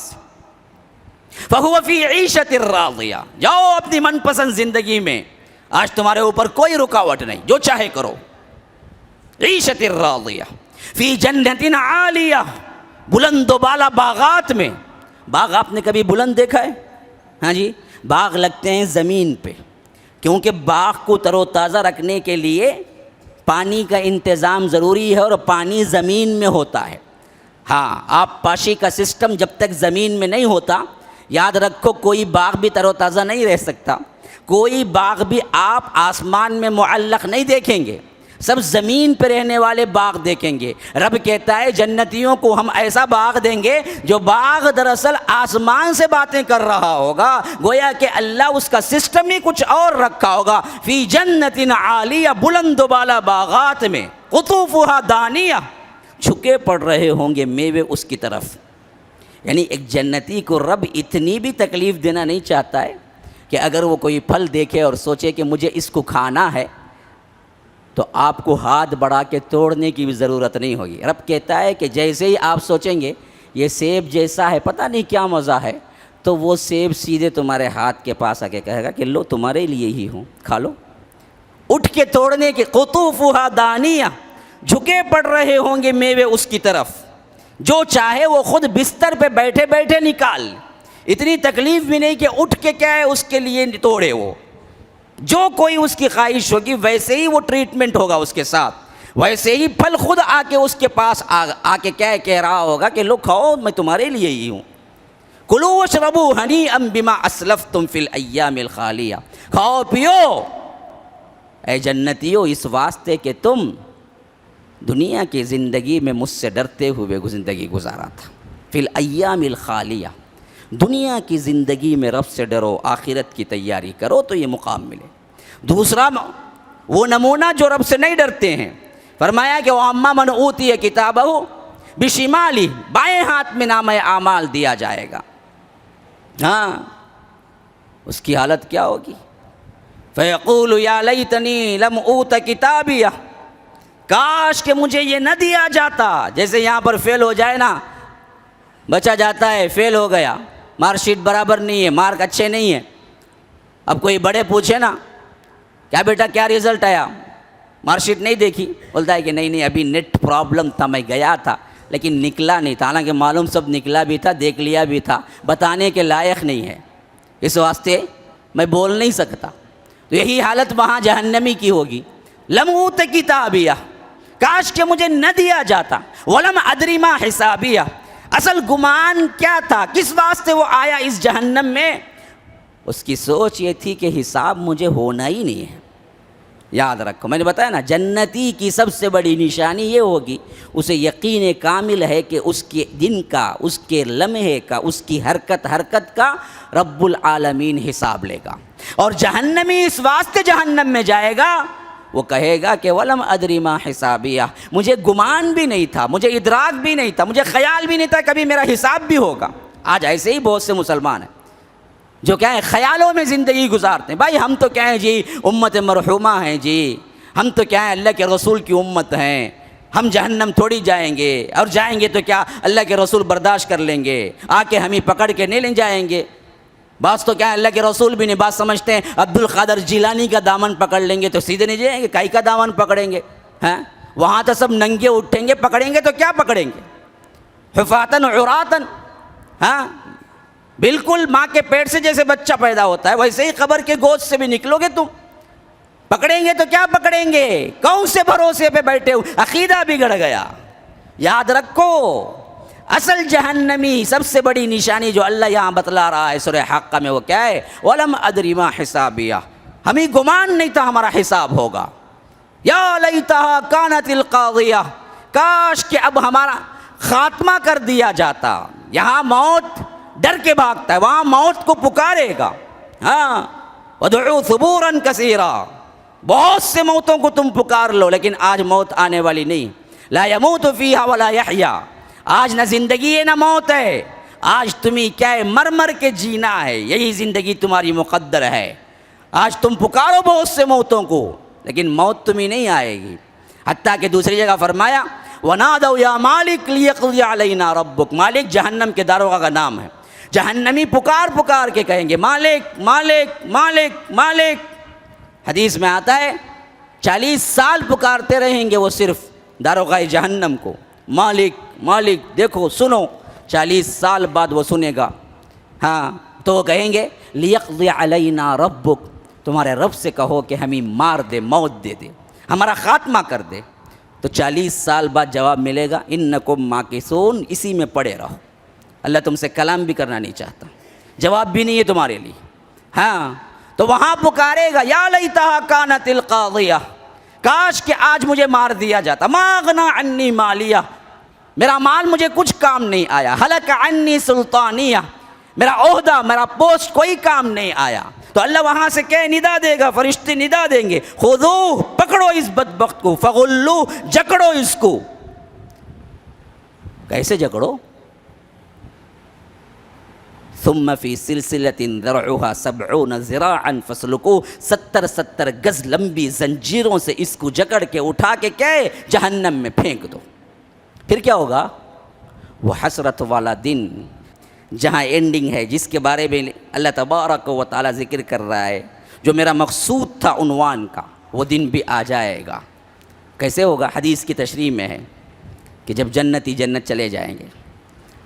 فہو فی عیشۃ راضیہ، جاؤ اپنی من پسند زندگی میں، آج تمہارے اوپر کوئی رکاوٹ نہیں، جو چاہے کرو. عیشۃ راضیہ فی جنت عالیہ، بلند و بالا باغات میں. باغ آپ نے کبھی بلند دیکھا ہے؟ ہاں جی، باغ لگتے ہیں زمین پہ، کیونکہ باغ کو تر و تازہ رکھنے کے لیے پانی کا انتظام ضروری ہے اور پانی زمین میں ہوتا ہے. ہاں، آپ پاشی کا سسٹم جب تک زمین میں نہیں ہوتا، یاد رکھو کوئی باغ بھی تر و تازہ نہیں رہ سکتا. کوئی باغ بھی آپ آسمان میں معلق نہیں دیکھیں گے، سب زمین پہ رہنے والے باغ دیکھیں گے. رب کہتا ہے جنتیوں کو ہم ایسا باغ دیں گے جو باغ دراصل آسمان سے باتیں کر رہا ہوگا، گویا کہ اللہ اس کا سسٹم ہی کچھ اور رکھا ہوگا. فی جنت عالیہ، بلند و بالا باغات میں، قطوفہا دانیہ، جھکے پڑ رہے ہوں گے میوے اس کی طرف. یعنی ایک جنتی کو رب اتنی بھی تکلیف دینا نہیں چاہتا ہے کہ اگر وہ کوئی پھل دیکھے اور سوچے کہ مجھے اس کو کھانا ہے تو آپ کو ہاتھ بڑھا کے توڑنے کی بھی ضرورت نہیں ہوگی. رب کہتا ہے کہ جیسے ہی آپ سوچیں گے یہ سیب جیسا ہے، پتہ نہیں کیا مزہ ہے، تو وہ سیب سیدھے تمہارے ہاتھ کے پاس آ کے کہے گا کہ لو تمہارے لیے ہی ہوں، کھا لو. اٹھ کے توڑنے کی. قطوفہا دانیہ، جھکے پڑ رہے ہوں گے میوے اس کی طرف، جو چاہے وہ خود بستر پہ بیٹھے بیٹھے نکال. اتنی تکلیف بھی نہیں کہ اٹھ کے کیا ہے اس کے لیے توڑے. وہ جو کوئی اس کی خواہش ہوگی ویسے ہی وہ ٹریٹمنٹ ہوگا اس کے ساتھ، ویسے ہی پھل خود آ کے اس کے پاس آ کے کیا کہہ رہا ہوگا کہ لو کھاؤ، میں تمہارے لیے ہی ہوں. کلوا واشربوا ہنیئا بما اسلفتم فی الایام الخالیہ، کھاؤ پیو اے جنتیو اس واسطے کہ تم دنیا کی زندگی میں مجھ سے ڈرتے ہوئے زندگی گزارا تھا. فی الایام الخالیہ، دنیا کی زندگی میں رب سے ڈرو، آخرت کی تیاری کرو تو یہ مقام ملے. دوسرا وہ نمونہ جو رب سے نہیں ڈرتے ہیں، فرمایا کہ وَأَمَّا مَنْ أُوتِيَ كِتَابَهُ بِشِمَالِهِ، بائیں ہاتھ میں نامہ اعمال دیا جائے گا. ہاں، اس کی حالت کیا ہوگی؟ فَيَقُولُ يَا لَيْتَنِي لَمْ أُوتَ كِتَابِيَهْ، کاش کہ مجھے یہ نہ دیا جاتا. جیسے یہاں پر فیل ہو جائے نا، بچہ جاتا ہے فیل ہو گیا، مارک شیٹ برابر نہیں ہے، مارک اچھے نہیں ہیں. اب کوئی بڑے پوچھے نا کیا بیٹا کیا رزلٹ آیا، مارک شیٹ نہیں دیکھی، بولتا ہے کہ نہیں ابھی نیٹ پرابلم تھا، میں گیا تھا لیکن نکلا نہیں تھا. حالانکہ معلوم سب نکلا بھی تھا، دیکھ لیا بھی تھا، بتانے کے لائق نہیں ہے، اس واسطے میں بول نہیں سکتا. تو یہی حالت وہاں جہنمی کی ہوگی. لم اوت کتابیہ، کاش کہ مجھے نہ دیا جاتا. ولم ادری ما حسابیہ، اصل گمان کیا تھا، کس واسطے وہ آیا اس جہنم میں؟ اس کی سوچ یہ تھی کہ حساب مجھے ہونا ہی نہیں ہے. یاد رکھو میں نے بتایا نا، جنتی کی سب سے بڑی نشانی یہ ہوگی اسے یقین کامل ہے کہ اس کے دن کا، اس کے لمحے کا، اس کی حرکت کا رب العالمین حساب لے گا. اور جہنمی اس واسطے جہنم میں جائے گا، وہ کہے گا کہ ولم ادری ما حسابیہ، مجھے گمان بھی نہیں تھا، مجھے ادراک بھی نہیں تھا، مجھے خیال بھی نہیں تھا کبھی میرا حساب بھی ہوگا. آج ایسے ہی بہت سے مسلمان ہیں جو کیا ہے خیالوں میں زندگی گزارتے ہیں. بھائی ہم تو کیا ہیں جی امت مرحومہ ہیں جی، ہم تو کیا ہے اللہ کے رسول کی امت ہیں، ہم جہنم تھوڑی جائیں گے، اور جائیں گے تو کیا اللہ کے رسول برداشت کر لیں گے، آ کے ہمیں پکڑ کے نہیں لے جائیں گے. بعض تو کیا ہے اللہ کے رسول بھی نہیں، بعض سمجھتے ہیں عبد القادر جیلانی کا دامن پکڑ لیں گے تو سیدھے نہیں جائیں گے، کائی کا دامن پکڑیں گے؟ ہیں وہاں تو سب ننگے اٹھیں گے، پکڑیں گے تو کیا پکڑیں گے؟ حفاتن عراتن. ہاں بالکل ماں کے پیٹ سے جیسے بچہ پیدا ہوتا ہے ویسے ہی قبر کے گوشت سے بھی نکلو گے تم. پکڑیں گے تو کیا پکڑیں گے؟ کون سے بھروسے پہ بیٹھے ہو؟ عقیدہ بگڑ گیا. یاد رکھو اصل جہنمی سب سے بڑی نشانی جو اللہ یہاں بتلا رہا ہے سورہ حاقہ میں وہ کیا ہے؟ وَلَمْ أَدْرِ مَا حِسَابِيَهْ. ہمیں گمان نہیں تھا ہمارا حساب ہوگا. یا لیتہا کانت القاضیہ. کاش کہ اب ہمارا خاتمہ کر دیا جاتا. یہاں موت ڈر کے بھاگتا ہے، وہاں موت کو پکارے گا. ہاں وَدْعُوا ثُبُورًا كَثِيرًا. بہت سے موتوں کو تم پکار لو لیکن آج موت آنے والی نہیں. لا يموت فيها ولا يحيا. آج نہ زندگی ہے نہ موت ہے. آج تمہیں کیا ہے؟ مر مر کے جینا ہے. یہی زندگی تمہاری مقدر ہے. آج تم پکارو بہت سے موتوں کو لیکن موت تمہیں نہیں آئے گی. حتیٰ کہ دوسری جگہ فرمایا وَنَادَوْا يَا مَالِكْ لِيَقْضِيَ عَلَيْنَا رَبُّكَ. مالک جہنم کے داروغہ کا نام ہے. جہنمی پکار کے کہیں گے مالک مالک مالک مالک. حدیث میں آتا ہے 40 سال پکارتے رہیں گے وہ صرف داروغہ جہنم کو، مالک مالک. دیکھو سنو 40 سال بعد وہ سنے گا. ہاں تو وہ کہیں گے لِيَقْضِيَ عَلَيْنَا رَبُّكَ. تمہارے رب سے کہو کہ ہمیں مار دے، موت دے دے، ہمارا خاتمہ کر دے. تو 40 سال بعد جواب ملے گا انکم ماکثون. اسی میں پڑے رہو. اللہ تم سے کلام بھی کرنا نہیں چاہتا، جواب بھی نہیں ہے تمہارے لیے. ہاں تو وہاں پکارے گا یا لیتہا کانت القاضیہ. کاش کہ آج مجھے مار دیا جاتا. ما اغنی عنی مالیہ. میرا مال مجھے کچھ کام نہیں آیا. ہلک عنی سلطانیہ. میرا عہدہ میرا پوسٹ کوئی کام نہیں آیا. تو اللہ وہاں سے کہے ندا دے گا، فرشتے ندا دیں گے خذوہ. پکڑو اس بدبخت کو، فغلوہ. جکڑو اس کو. کیسے جکڑو؟ ثم فی سلسلۃ ذرعها 70 ذراعا فاسلکوہ. 70 گز لمبی زنجیروں سے اس کو جکڑ کے اٹھا کے کیا ہے؟ جہنم میں پھینک دو. پھر کیا ہوگا؟ وہ حسرت والا دن جہاں اینڈنگ ہے، جس کے بارے میں اللہ تبارک و تعالیٰ ذکر کر رہا ہے، جو میرا مقصود تھا عنوان کا، وہ دن بھی آ جائے گا. کیسے ہوگا؟ حدیث کی تشریح میں ہے کہ جب جنتی جنت چلے جائیں گے،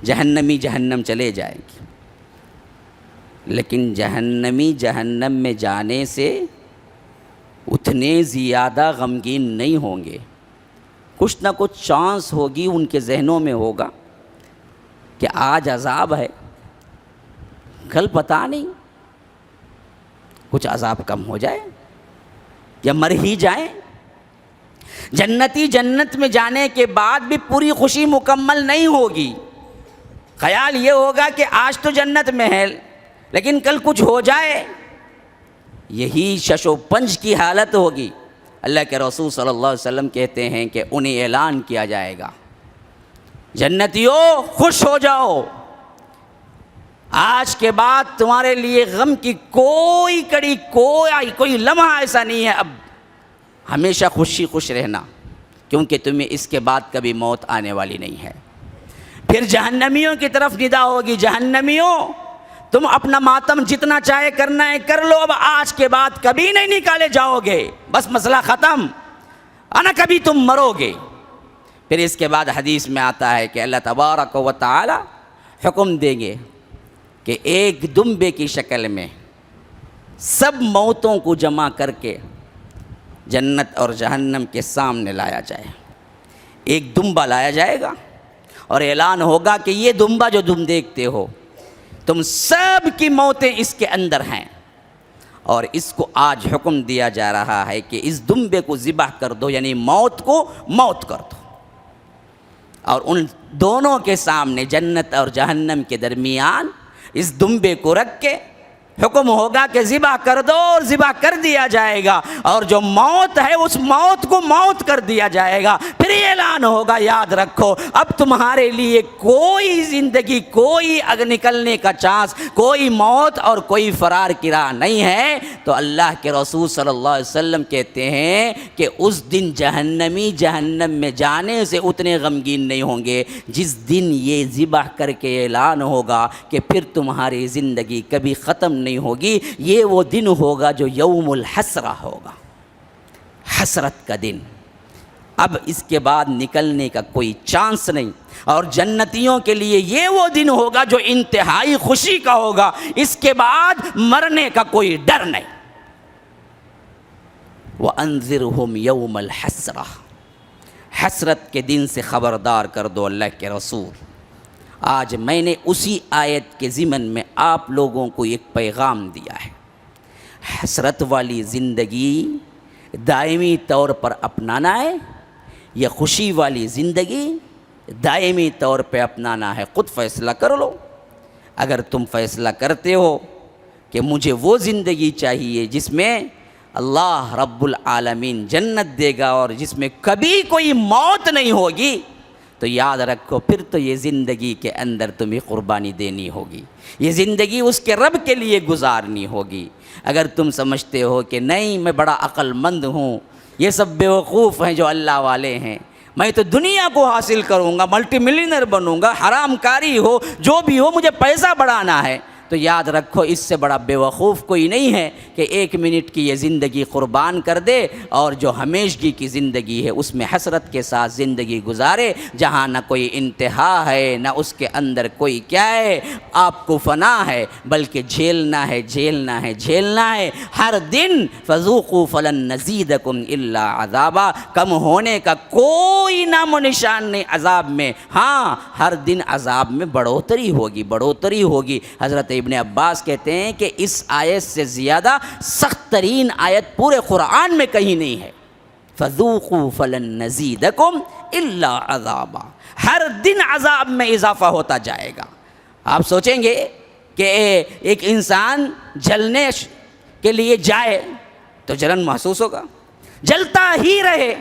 جہنمی جہنم چلے جائیں گے. لیکن جہنمی جہنم میں جانے سے اتنے زیادہ غمگین نہیں ہوں گے. کچھ نہ کچھ چانس ہوگی ان کے ذہنوں میں ہوگا کہ آج عذاب ہے، کل پتہ نہیں کچھ عذاب کم ہو جائے یا مر ہی جائیں. جنتی جنت میں جانے کے بعد بھی پوری خوشی مکمل نہیں ہوگی. خیال یہ ہوگا کہ آج تو جنت میں ہے لیکن کل کچھ ہو جائے. یہی شش و پنج کی حالت ہوگی. اللہ کے رسول صلی اللہ علیہ وسلم کہتے ہیں کہ انہیں اعلان کیا جائے گا جنتیوں خوش ہو جاؤ، آج کے بعد تمہارے لیے غم کی کوئی کڑی کوئی لمحہ ایسا نہیں ہے. اب ہمیشہ خوش رہنا کیونکہ تمہیں اس کے بعد کبھی موت آنے والی نہیں ہے. پھر جہنمیوں کی طرف ندا ہوگی جہنمیوں تم اپنا ماتم جتنا چاہے کرنا ہے کر لو، اب آج کے بعد کبھی نہیں نکالے جاؤ گے، بس مسئلہ ختم، انا کبھی تم مرو گے. پھر اس کے بعد حدیث میں آتا ہے کہ اللہ تبارک و تعالی حکم دیں گے کہ ایک دمبے کی شکل میں سب موتوں کو جمع کر کے جنت اور جہنم کے سامنے لایا جائے. ایک دمبا لایا جائے گا اور اعلان ہوگا کہ یہ دمبا جو تم دیکھتے ہو تم سب کی موتیں اس کے اندر ہیں، اور اس کو آج حکم دیا جا رہا ہے کہ اس دمبے کو ذبح کر دو، یعنی موت کو موت کر دو. اور ان دونوں کے سامنے جنت اور جہنم کے درمیان اس دمبے کو رکھ کے حکم ہوگا کہ ذبح کر دو، اور ذبح کر دیا جائے گا، اور جو موت ہے اس موت کو موت کر دیا جائے گا. پھر یہ اعلان ہوگا یاد رکھو اب تمہارے لیے کوئی زندگی، کوئی نکلنے کا چانس، کوئی موت اور کوئی فرار کی راہ نہیں ہے. تو اللہ کے رسول صلی اللہ علیہ وسلم کہتے ہیں کہ اس دن جہنمی جہنم میں جانے سے اتنے غمگین نہیں ہوں گے جس دن یہ ذبح کر کے اعلان ہوگا کہ پھر تمہاری زندگی کبھی ختم نہیں ہوگی. یہ وہ دن ہوگا جو یوم الحسرہ ہوگا، حسرت کا دن. اب اس کے بعد نکلنے کا کوئی چانس نہیں، اور جنتیوں کے لیے یہ وہ دن ہوگا جو انتہائی خوشی کا ہوگا، اس کے بعد مرنے کا کوئی ڈر نہیں۔ وَأَنذِرْهُمْ يَوْمَ الْحَسْرَةِ، حسرت کے دن سے خبردار کر دو اللہ کے رسول۔ آج میں نے اسی آیت کے ضمن میں آپ لوگوں کو ایک پیغام دیا ہے۔ حسرت والی زندگی دائمی طور پر اپنانا ہے یا خوشی والی زندگی دائمی طور پہ اپنانا ہے؟ خود فیصلہ کر لو۔ اگر تم فیصلہ کرتے ہو کہ مجھے وہ زندگی چاہیے جس میں اللہ رب العالمین جنت دے گا اور جس میں کبھی کوئی موت نہیں ہوگی، تو یاد رکھو پھر تو یہ زندگی کے اندر تمہیں قربانی دینی ہوگی، یہ زندگی اس کے رب کے لیے گزارنی ہوگی۔ اگر تم سمجھتے ہو کہ نہیں میں بڑا عقل مند ہوں، یہ سب بیوقوف ہیں جو اللہ والے ہیں، میں تو دنیا کو حاصل کروں گا، ملٹی ملینئر بنوں گا، حرام کاری ہو جو بھی ہو مجھے پیسہ بڑھانا ہے، تو یاد رکھو اس سے بڑا بیوقوف کوئی نہیں ہے کہ 1 منٹ کی یہ زندگی قربان کر دے اور جو ہمیشگی کی زندگی ہے اس میں حسرت کے ساتھ زندگی گزارے، جہاں نہ کوئی انتہا ہے نہ اس کے اندر کوئی کیا ہے آپ کو فنا ہے، بلکہ جھیلنا ہے جھیلنا ہے جھیلنا ہے ہر دن۔ فذوقوا فلن نزیدکم الا عذابا، کم ہونے کا کوئی نام و نشان نہیں عذاب میں، ہاں ہر دن عذاب میں بڑھوتری ہوگی بڑھوتری ہوگی۔ حضرت ابن عباس کہتے ہیں کہ اس آیت سے زیادہ سخت ترین آیت پورے قرآن میں کہیں نہیں ہے۔ فذوقوا فلن نزیدکم الا عذابا، ہر دن عذاب میں اضافہ ہوتا جائے گا۔ آپ سوچیں گے کہ ایک انسان جلنے کے لیے جائے تو جلن محسوس ہوگا، جلتا ہی رہے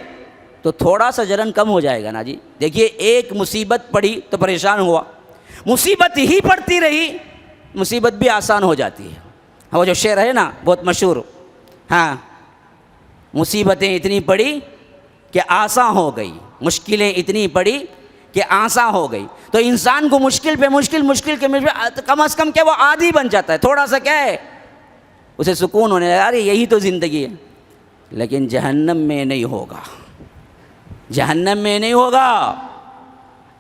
تو تھوڑا سا جلن کم ہو جائے گا نا جی۔ دیکھیے ایک مصیبت پڑی تو پریشان ہوا، مصیبت ہی پڑتی رہی مصیبت بھی آسان ہو جاتی ہے۔ وہ جو شعر ہے نا بہت مشہور، ہاں مصیبتیں اتنی پڑی کہ آسان ہو گئی، مشکلیں اتنی پڑی کہ آسان ہو گئی۔ تو انسان کو مشکل پہ مشکل کے کم از کم کیا وہ عادی بن جاتا ہے، تھوڑا سا کیا ہے اسے سکون ہونے لگا، ارے یہی تو زندگی ہے۔ لیکن جہنم میں نہیں ہوگا، جہنم میں نہیں ہوگا،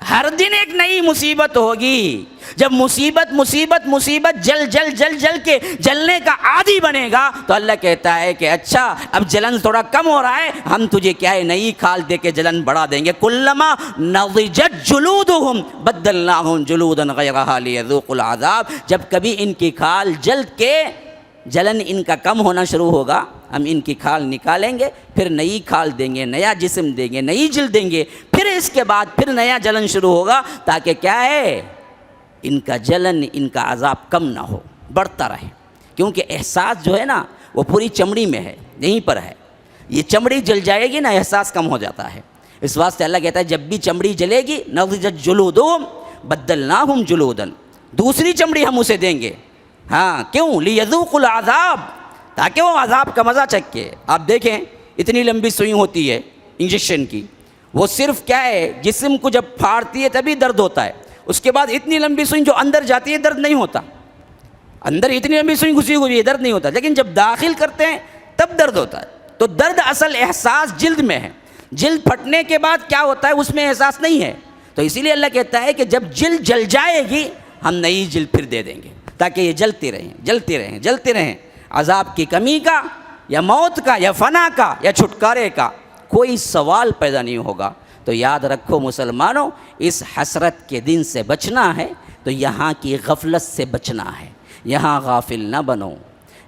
ہر دن ایک نئی مصیبت ہوگی۔ جب مصیبت جل کے جلنے کا عادی بنے گا تو اللہ کہتا ہے کہ اچھا اب جلن تھوڑا کم ہو رہا ہے، ہم تجھے کیا ہے نئی کھال دے کے جلن بڑھا دیں گے۔ کلما نضجت جلودہم بدلناہم جلودا غیرہا لیذوقوا العذاب، جب کبھی ان کی کھال جلد کے جلن ان کا کم ہونا شروع ہوگا، ہم ان کی کھال نکالیں گے، پھر نئی کھال دیں گے، نیا جسم دیں گے، نئی جلد دیں گے، پھر اس کے بعد پھر نیا جلن شروع ہوگا، تاکہ کیا ہے ان کا جلن ان کا عذاب کم نہ ہو، بڑھتا رہے۔ کیونکہ احساس جو ہے نا وہ پوری چمڑی میں ہے، یہیں پر ہے، یہ چمڑی جل جائے گی نا احساس کم ہو جاتا ہے۔ اس واسطے اللہ کہتا ہے جب بھی چمڑی جلے گی نضجت جلودہم بدلناہم جلودا، دوسری چمڑی ہم اسے دیں گے۔ ہاں کیوں؟ لیذوقوا العذاب، تاکہ وہ عذاب کا مزہ چکھے۔ آپ دیکھیں اتنی لمبی سوئی ہوتی ہے انجیکشن کی، وہ صرف کیا ہے جسم کو جب پھاڑتی ہے تبھی درد ہوتا ہے، اس کے بعد اتنی لمبی سوئی جو اندر جاتی ہے درد نہیں ہوتا، اندر اتنی لمبی سوئی گھسی ہوئی ہے درد نہیں ہوتا، لیکن جب داخل کرتے ہیں تب درد ہوتا ہے۔ تو درد اصل احساس جلد میں ہے، جلد پھٹنے کے بعد کیا ہوتا ہے اس میں احساس نہیں ہے۔ تو اسی لیے اللہ کہتا ہے کہ جب جلد جل جائے گی ہم نئی جلد پھر دے دیں گے، تاکہ یہ جلتے رہیں۔ عذاب کی کمی کا یا موت کا یا فنا کا یا چھٹکارے کا کوئی سوال پیدا نہیں ہوگا۔ تو یاد رکھو مسلمانوں، اس حسرت کے دن سے بچنا ہے تو یہاں کی غفلت سے بچنا ہے، یہاں غافل نہ بنو،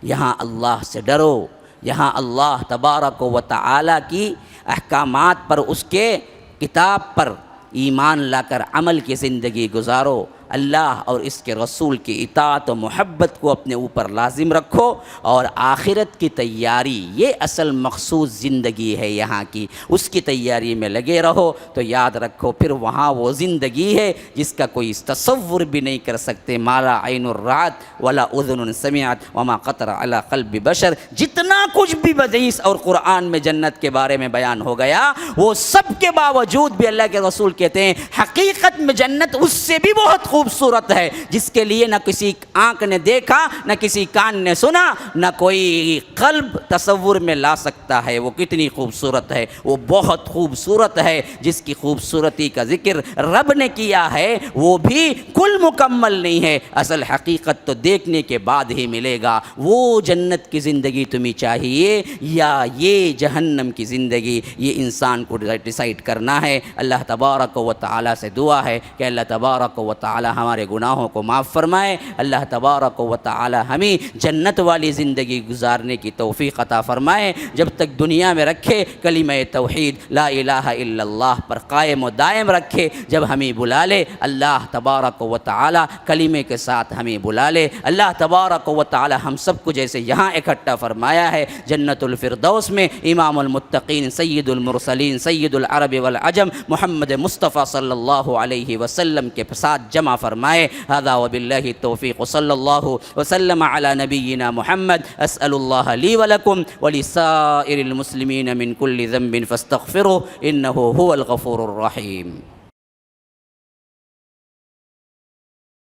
یہاں اللہ سے ڈرو، یہاں اللہ تبارک و تعالی کی احکامات پر، اس کے کتاب پر ایمان لا کر عمل کی زندگی گزارو، اللہ اور اس کے رسول کی اطاعت و محبت کو اپنے اوپر لازم رکھو، اور آخرت کی تیاری، یہ اصل مخصوص زندگی ہے یہاں کی، اس کی تیاری میں لگے رہو۔ تو یاد رکھو پھر وہاں وہ زندگی ہے جس کا کوئی تصور بھی نہیں کر سکتے، ما لا عین رأت ولا اذن سمعت وما خطر علی قلب بشر، جتنا کچھ بھی حدیث اور قرآن میں جنت کے بارے میں بیان ہو گیا، وہ سب کے باوجود بھی اللہ کے رسول کہتے ہیں حقیقت میں جنت اس سے بھی بہت خوبصورت ہے، جس کے لیے نہ کسی آنکھ نے دیکھا، نہ کسی کان نے سنا، نہ کوئی قلب تصور میں لا سکتا ہے وہ کتنی خوبصورت ہے، وہ بہت خوبصورت ہے، جس کی خوبصورتی کا ذکر رب نے کیا ہے وہ بھی کل مکمل نہیں ہے، اصل حقیقت تو دیکھنے کے بعد ہی ملے گا۔ وہ جنت کی زندگی تمہیں چاہیے یا یہ جہنم کی زندگی، یہ انسان کو ڈیسائیڈ کرنا ہے۔ اللہ تبارک و تعالی سے دعا ہے کہ اللہ تبارک و تعالی ہمارے گناہوں کو معاف فرمائے، اللہ تبارک و تعالی ہمیں جنت والی زندگی گزارنے کی توفیق عطا فرمائے، جب تک دنیا میں رکھے کلمہ توحید لا الہ الا اللہ پر قائم و دائم رکھے، جب ہمیں بلا لے اللہ تبارک و تعالی کلمے کے ساتھ ہمیں بلا لے، اللہ تبارک و تعالی ہم سب کو جیسے یہاں اکٹھا فرمایا ہے جنت الفردوس میں امام المتقین سید المرسلین سید العرب والعجم محمد مصطفیٰ صلی اللہ علیہ وسلم کے ساتھ جمع فرمائے۔ ھذا وباللہ التوفیق صلی اللہ وسلم علی نبینا محمد۔ اسأل اللہ لی ولکم ولسائر المسلمین من کل ذنب فاستغفروه انہ هو الغفور الرحیم۔